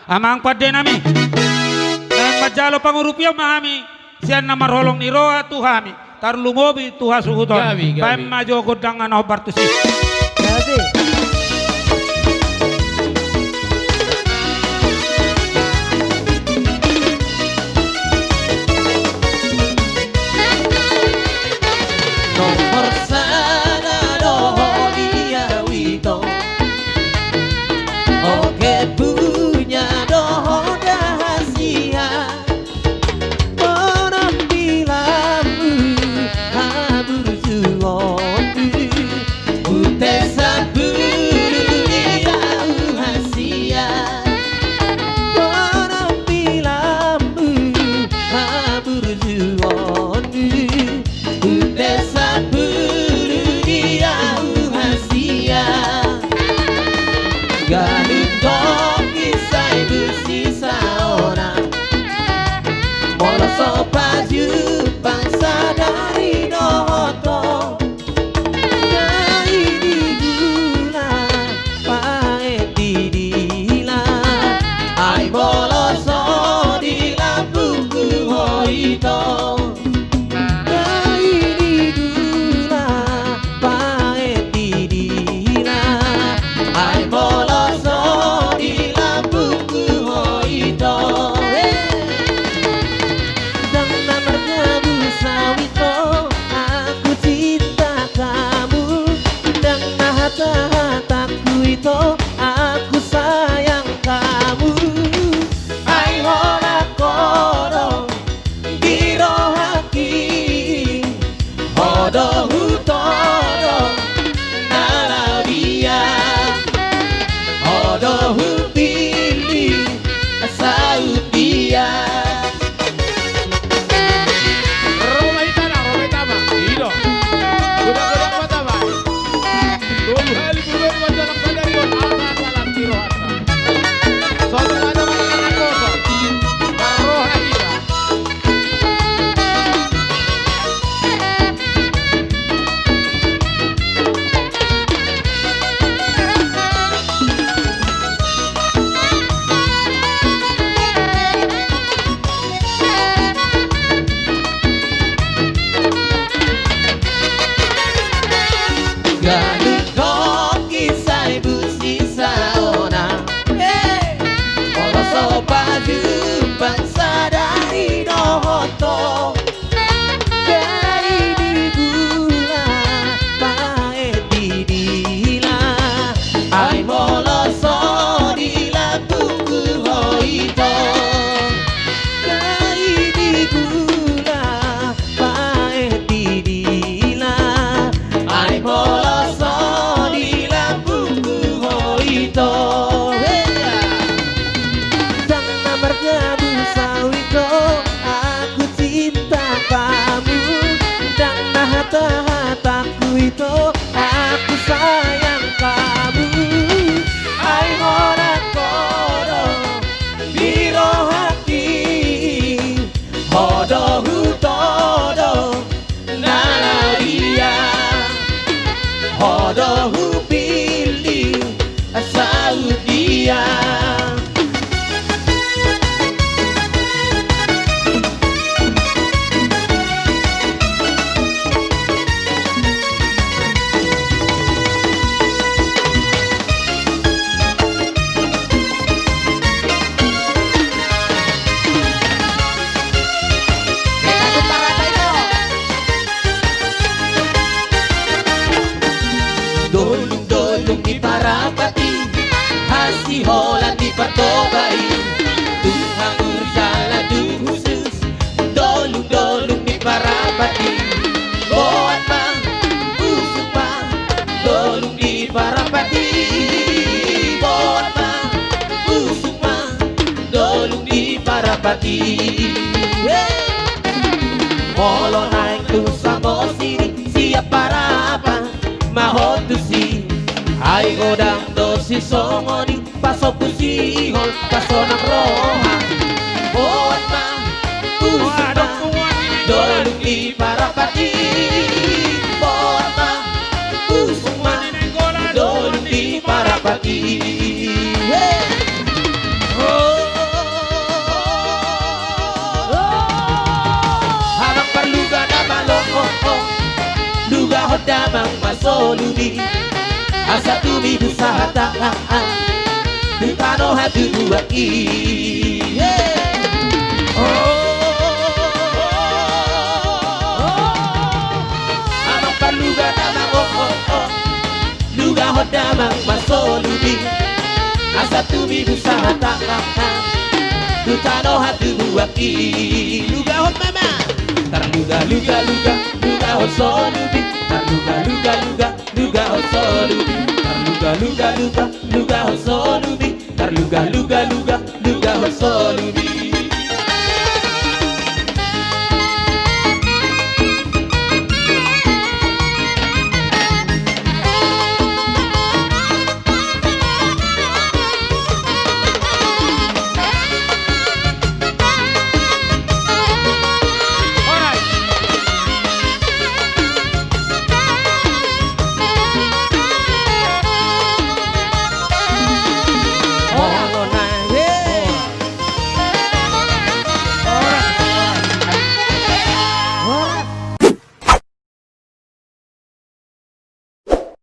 amang pade nami majalo pangurupia mami sian na marholong ni roa tuhami tar lumobi tuha suhuton pam majo godangan obar tusi Gabi. Nomor sana doho dia wito oke punya doho rahasia orang bilamu habur suoku ute saburu dia rahasia orang bilamu habur suoku ute saburu dia rahasia galing toki sai bersisa orang moloso baju bangsa dari noto dari digula pae didila ai moloso di lampuku hoito dari digula pae didila ai moloso di lampuku hoito dan namanya Busawito aku cinta kamu dan hata-hataku itu aku sayang kamu ai hora koro biro haki hodo hutodo nalabia hodo hupili saudia Galing koki sai busisa ona Moloso baju bangsa dari nohoto dari digula pae didila ai moloso di lampuku hoito dari digula pae didila ai moloso di lampuku hoito dan namanya Busawito aku cinta kamu dan hata-hataku itu aku sayang kamu ai ora koro biro hati hodo hutodo nalaria hodo hupili saudia dolung-dolung di Parapati Hasi Holland di Patobai Tuhan ursalah du khusus dolung-dolung di Parapati Boat bang busuk bang dolung di Parapati Boat bang busuk bang dolung di Parapati Molo naik tu samo sini siap para apa mahotusi ai godang dosi songoni paso pusihol paso nang roha buat bang usah dolung di Parapati buat bang usah dolung di Parapati oh damang masolubi asa tumi dusahataan Tutano hatu buaki Amang paluga damang Luga ho damang masolubi asa tumi dusahataan Tutano hatu buaki Luga ho mama Tarluga luga luga luga ho solubi Tarluga luga luga luga ho solubi Tarluga luga luga luga ho solubi Tarluga luga luga luga ho solubi